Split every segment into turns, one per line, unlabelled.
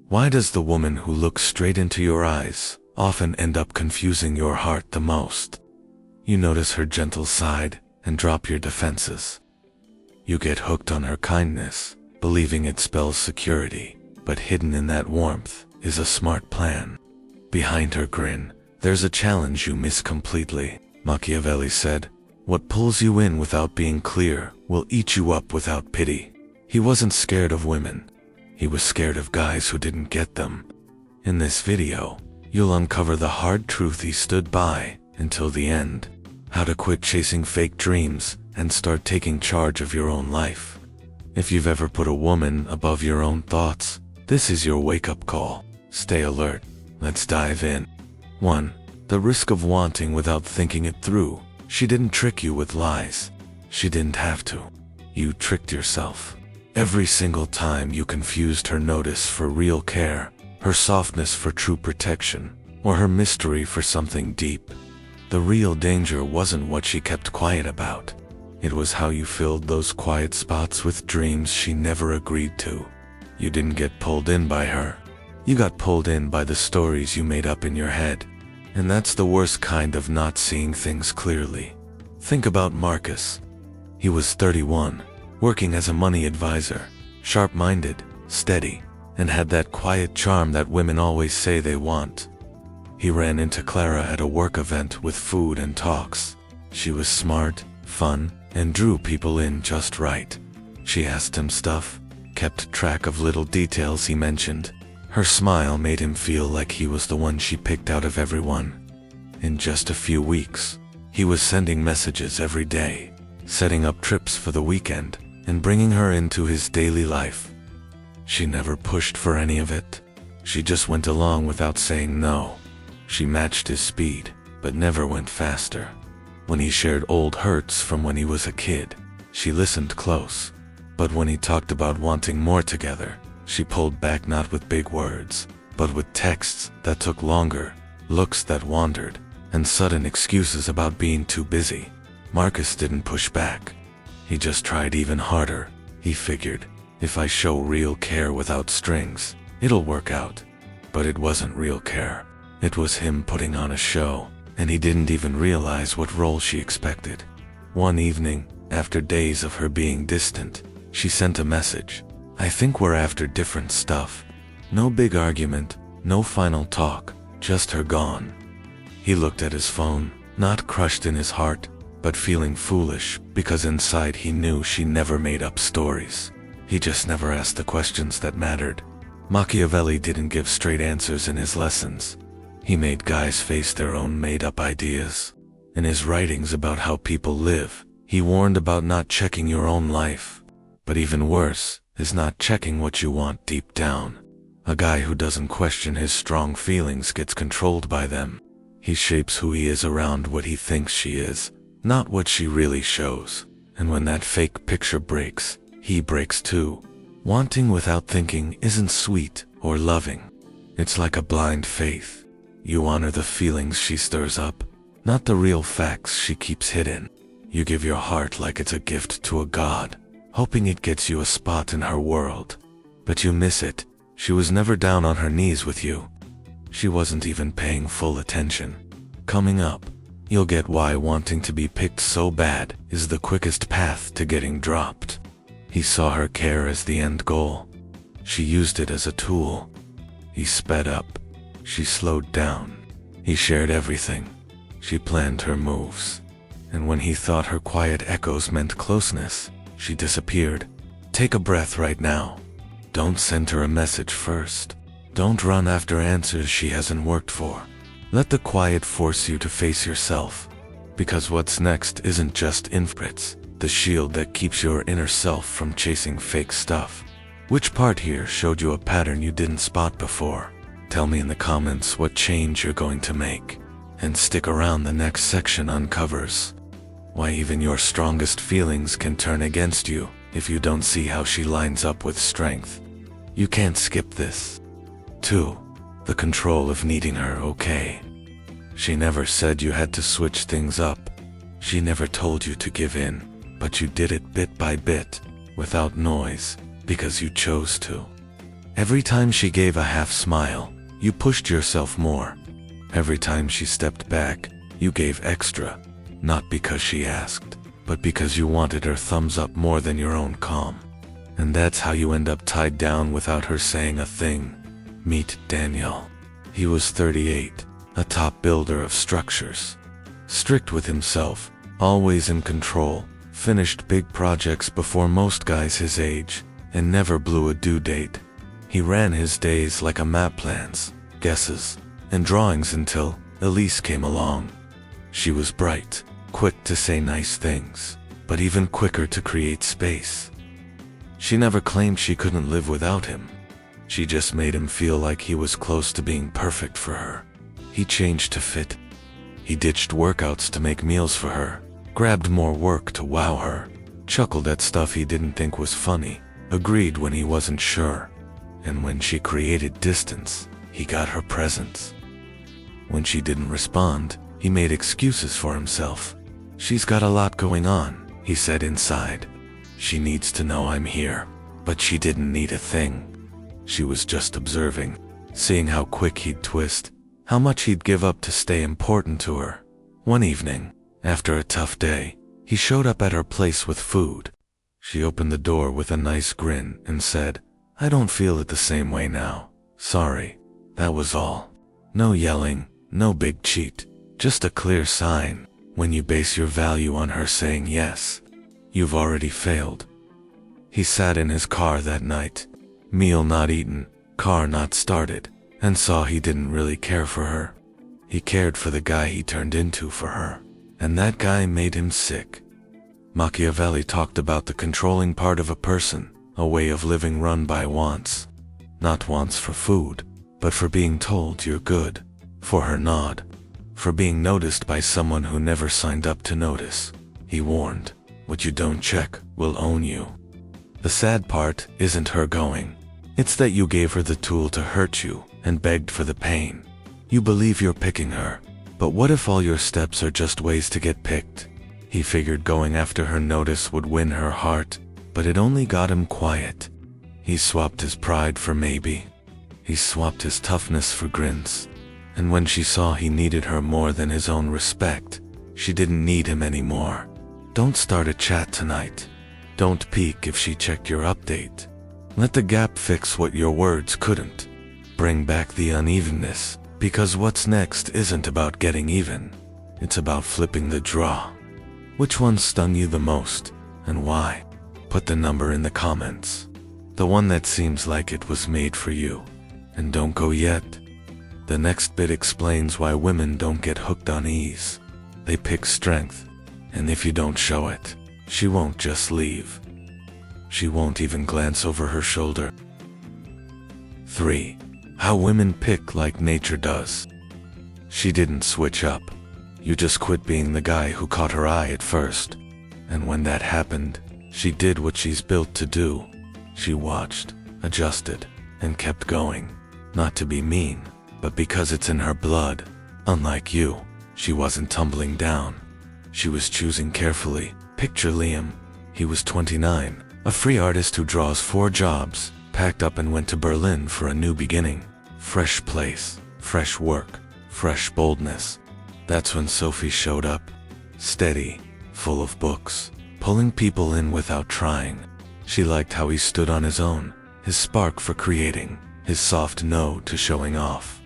Why does the woman who looks straight into your eyes often end up confusing your heart the most? You notice her gentle side and drop your defenses. You get hooked on her kindness, believing it spells security, but hidden in that warmth is a smart plan. Behind her grin, there's a challenge you miss completely. Machiavelli said, "What pulls you in without being clear will eat you up without pity." He wasn't scared of women. He was scared of guys who didn't get them. In this video, you'll uncover the hard truth he stood by until the end. How to quit chasing fake dreams and start taking charge of your own life. If you've ever put a woman above your own thoughts, this is your wake-up call. Stay alert. Let's dive in. 1. The risk of wanting without thinking it through. She didn't trick you with lies. She didn't have to. You tricked yourself. Every single time you confused her notice for real care, her softness for true protection, or her mystery for something deep. The real danger wasn't what she kept quiet about. It was how you filled those quiet spots with dreams she never agreed to. You didn't get pulled in by her. You got pulled in by the stories you made up in your head. And that's the worst kind of not seeing things clearly. Think about Marcus. He was 31, working as a money advisor, sharp-minded, steady, and had that quiet charm that women always say they want. He ran into Clara at a work event with food and talks. She was smart, fun, and drew people in just right. She asked him stuff, kept track of little details he mentioned. Her smile made him feel like he was the one she picked out of everyone. In just a few weeks, he was sending messages every day, setting up trips for the weekend, and bringing her into his daily life. She never pushed for any of it. She just went along without saying no. She matched his speed, but never went faster. When he shared old hurts from when he was a kid, she listened close. But when he talked about wanting more together, she pulled back, not with big words, but with texts that took longer, looks that wandered, and sudden excuses about being too busy. Marcus didn't push back. He just tried even harder. He figured, if I show real care without strings, it'll work out. But it wasn't real care. It was him putting on a show, and he didn't even realize what role she expected. One evening, after days of her being distant, she sent a message. "I think we're after different stuff." No big argument, no final talk, just her gone. He looked at his phone, not crushed in his heart, but feeling foolish, because inside he knew she never made up stories. He just never asked the questions that mattered. Machiavelli didn't give straight answers in his lessons. He made guys face their own made-up ideas. In his writings about how people live, he warned about not checking your own life. But even worse is not checking what you want deep down. A guy who doesn't question his strong feelings gets controlled by them. He shapes who he is around what he thinks she is, not what she really shows. And when that fake picture breaks, he breaks too. Wanting without thinking isn't sweet or loving. It's like a blind faith. You honor the feelings she stirs up, not the real facts she keeps hidden. You give your heart like it's a gift to a god, hoping it gets you a spot in her world. But you miss it. She was never down on her knees with you. She wasn't even paying full attention. Coming up, you'll get why wanting to be picked so bad is the quickest path to getting dropped. He saw her care as the end goal. She used it as a tool. He sped up. She slowed down. He shared everything. She planned her moves. And when he thought her quiet echoes meant closeness, she disappeared. Take a breath right now. Don't send her a message first. Don't run after answers she hasn't worked for. Let the quiet force you to face yourself. Because what's next isn't just infrits, the shield that keeps your inner self from chasing fake stuff. Which part here showed you a pattern you didn't spot before? Tell me in the comments what change you're going to make. And stick around, the next section uncovers why even your strongest feelings can turn against you if you don't see how she lines up with strength. You can't skip this. 2. The control of needing her okay. She never said you had to switch things up. She never told you to give in, but you did it bit by bit, without noise, because you chose to. Every time she gave a half smile, you pushed yourself more. Every time she stepped back, you gave extra, not because she asked, but because you wanted her thumbs up more than your own calm. And that's how you end up tied down without her saying a thing. Meet Daniel. He was 38, a top builder of structures. Strict with himself, always in control, finished big projects before most guys his age, and never blew a due date. He ran his days like a map, plans, guesses, and drawings until Elise came along. She was bright, quick to say nice things, but even quicker to create space. She never claimed she couldn't live without him. She just made him feel like he was close to being perfect for her. He changed to fit. He ditched workouts to make meals for her, grabbed more work to wow her, chuckled at stuff he didn't think was funny, agreed when he wasn't sure. And when she created distance, he got her presence. When she didn't respond, he made excuses for himself. She's got a lot going on, he said inside. She needs to know I'm here, but she didn't need a thing. She was just observing, seeing how quick he'd twist, how much he'd give up to stay important to her. One evening, after a tough day, he showed up at her place with food. She opened the door with a nice grin and said, "I don't feel it the same way now. Sorry." That was all. No yelling, no big cheat, just a clear sign. When you base your value on her saying yes, you've already failed. He sat in his car that night, meal not eaten, car not started, and saw he didn't really care for her. He cared for the guy he turned into for her, and that guy made him sick. Machiavelli talked about the controlling part of a person, a way of living run by wants. Not wants for food, but for being told you're good, for her nod, for being noticed by someone who never signed up to notice. He warned, what you don't check will own you. The sad part isn't her going. It's that you gave her the tool to hurt you and begged for the pain. You believe you're picking her, but what if all your steps are just ways to get picked? He figured going after her notice would win her heart, but it only got him quiet. He swapped his pride for maybe. He swapped his toughness for grins. And when she saw he needed her more than his own respect, she didn't need him anymore. Don't start a chat tonight. Don't peek if she checked your update. Let the gap fix what your words couldn't. Bring back the unevenness, because what's next isn't about getting even. It's about flipping the draw. Which one stung you the most, and why? Put the number in the comments. The one that seems like it was made for you. And don't go yet. The next bit explains why women don't get hooked on ease. They pick strength, and if you don't show it, she won't just leave. She won't even glance over her shoulder. 3. How women pick like nature does. She didn't switch up. You just quit being the guy who caught her eye at first. And when that happened, she did what she's built to do. She watched, adjusted, and kept going. Not to be mean, but because it's in her blood. Unlike you, she wasn't tumbling down. She was choosing carefully. Picture Liam. He was 29, a free artist who draws 4 jobs, packed up and went to Berlin for a new beginning. Fresh place, fresh work, fresh boldness. That's when Sophie showed up. Steady, full of books, pulling people in without trying. She liked how he stood on his own, his spark for creating, his soft no to showing off.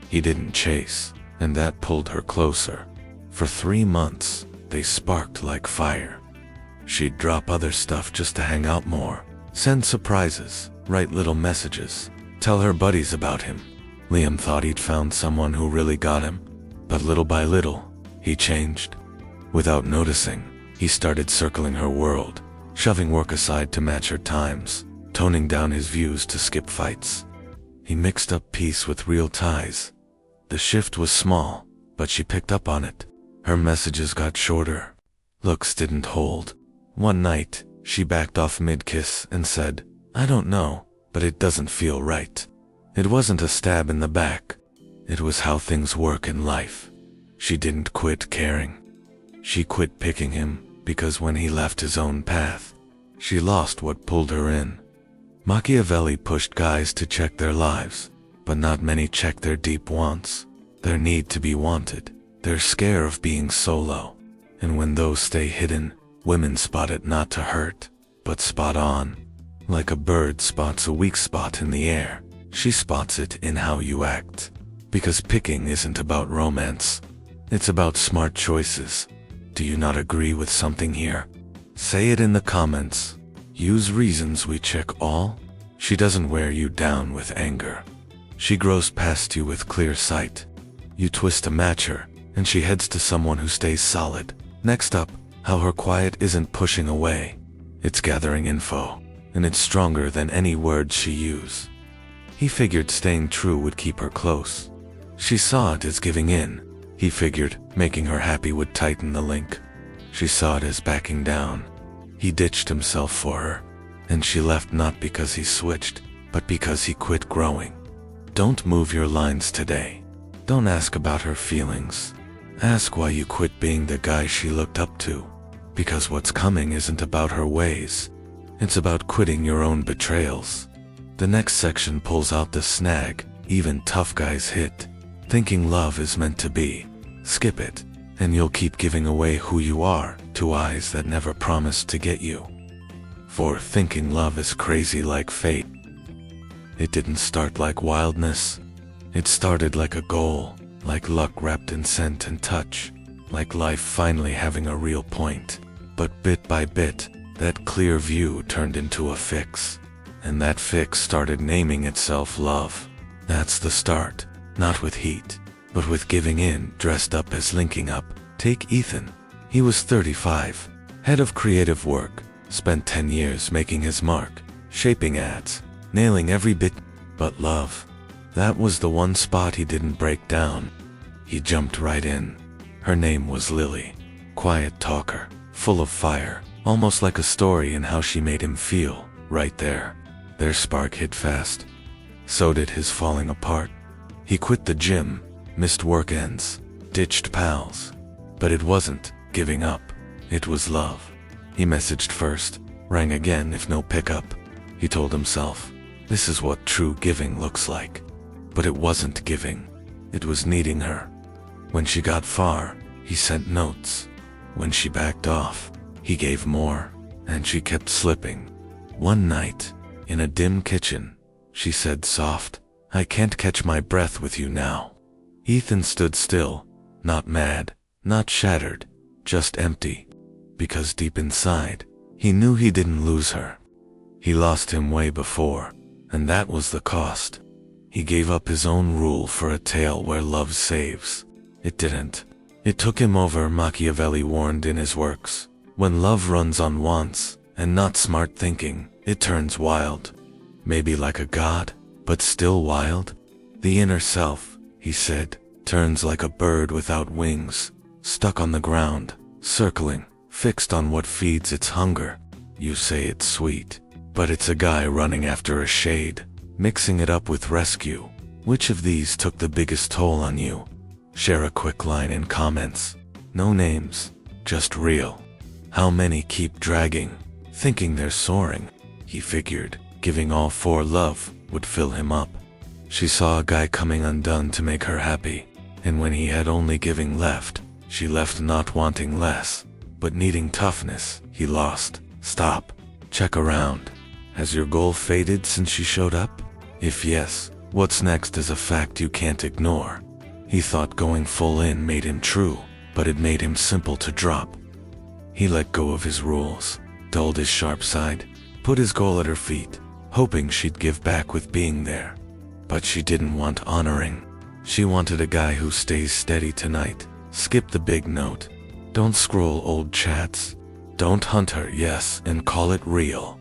He didn't chase, and that pulled her closer. For 3 months, they sparked like fire. She'd drop other stuff just to hang out more, send surprises, write little messages, tell her buddies about him. Liam thought he'd found someone who really got him, but little by little, he changed. Without noticing, he started circling her world, shoving work aside to match her times, toning down his views to skip fights. He mixed up peace with real ties. The shift was small, but she picked up on it. Her messages got shorter. Looks didn't hold. One night, she backed off mid-kiss and said, "I don't know, but it doesn't feel right." It wasn't a stab in the back. It was how things work in life. She didn't quit caring. She quit picking him, because when he left his own path, she lost what pulled her in. Machiavelli pushed guys to check their lives, but not many check their deep wants, their need to be wanted, their scare of being solo. And when those stay hidden, women spot it not to hurt, but spot on. Like a bird spots a weak spot in the air, she spots it in how you act. Because picking isn't about romance, it's about smart choices. Do you not agree with something here? Say it in the comments. Use reasons we check all. She doesn't wear you down with anger. She grows past you with clear sight. You twist to match her, and she heads to someone who stays solid. Next up, how her quiet isn't pushing away. It's gathering info, and it's stronger than any words she use. He figured staying true would keep her close. She saw it as giving in. He figured making her happy would tighten the link. She saw it as backing down. He ditched himself for her, and she left not because he switched, but because he quit growing. Don't move your lines today. Don't ask about her feelings. Ask why you quit being the guy she looked up to. Because what's coming isn't about her ways. It's about quitting your own betrayals. The next section pulls out the snag even tough guys hit. Thinking love is meant to be. Skip it, and you'll keep giving away who you are to eyes that never promised to get you. For thinking love is crazy like fate. It didn't start like wildness. It started like a goal, like luck wrapped in scent and touch, like life finally having a real point. But bit by bit, that clear view turned into a fix. And that fix started naming itself love. That's the start, not with heat, but with giving in, dressed up as linking up. Take Ethan. He was 35, head of creative work, spent 10 years making his mark, shaping ads, nailing every bit, but love. That was the one spot he didn't break down. He jumped right in. Her name was Lily. Quiet talker, full of fire, almost like a story in how she made him feel, right there. Their spark hit fast. So did his falling apart. He quit the gym, missed work ends, ditched pals. But it wasn't giving up, it was love. He messaged first, rang again if no pickup. He told himself, this is what true giving looks like. But it wasn't giving, it was needing her. When she got far, he sent notes. When she backed off, he gave more, and she kept slipping. One night, in a dim kitchen, she said soft, I can't catch my breath with you now. Ethan stood still, not mad, not shattered, just empty. Because deep inside, he knew he didn't lose her. He lost him way before, and that was the cost. He gave up his own rule for a tale where love saves. It didn't. It took him over. Machiavelli warned in his works. When love runs on wants, and not smart thinking, it turns wild. Maybe like a god, but still wild. The inner self, he said, turns like a bird without wings, stuck on the ground, circling, fixed on what feeds its hunger. You say it's sweet, but it's a guy running after a shade, mixing it up with rescue. Which of these took the biggest toll on you? Share a quick line in comments. No names, just real. How many keep dragging, thinking they're soaring? He figured giving all for love would fill him up. She saw a guy coming undone to make her happy, and when he had only giving left, she left not wanting less, but needing toughness. He lost. Stop. Check around. Has your goal faded since she showed up? If yes, what's next is a fact you can't ignore. He thought going full in made him true, but it made him simple to drop. He let go of his rules, dulled his sharp side, put his goal at her feet, hoping she'd give back with being there. But she didn't want honoring. She wanted a guy who stays steady tonight. Skip the big note. Don't scroll old chats. Don't hunt her, yes, and call it real.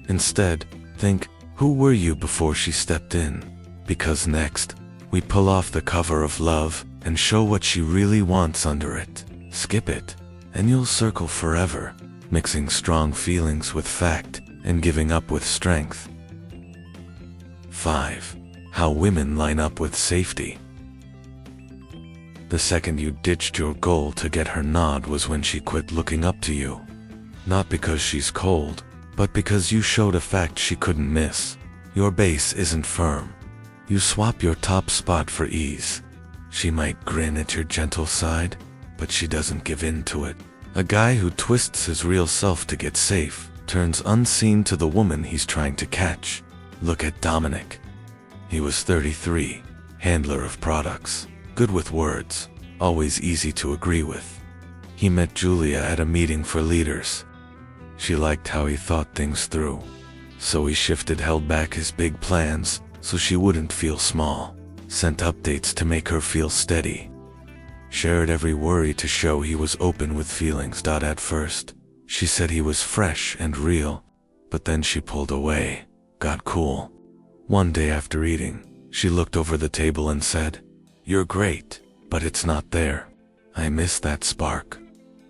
Instead, think, who were you before she stepped in? Because next, we pull off the cover of love and show what she really wants under it. Skip it, and you'll circle forever, mixing strong feelings with fact and giving up with strength. 5. How women line up with safety. The second you ditched your goal to get her nod was when she quit looking up to you. Not because she's cold, But because you showed a fact she couldn't miss, your base isn't firm. You swap your top spot for ease. She might grin at your gentle side, but she doesn't give in to it. A guy who twists his real self to get safe turns unseen to the woman he's trying to catch. Look at Dominic. He was 33, handler of products, good with words, always easy to agree with. He met Julia at a meeting for leaders. She liked how he thought things through, so he held back his big plans so she wouldn't feel small, sent updates to make her feel steady, shared every worry to show he was open with feelings. At first, she said he was fresh and real, but then she pulled away, got cool. One day after eating, she looked over the table and said, "You're great, but it's not there. I miss that spark."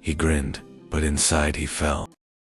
He grinned, but inside he fell.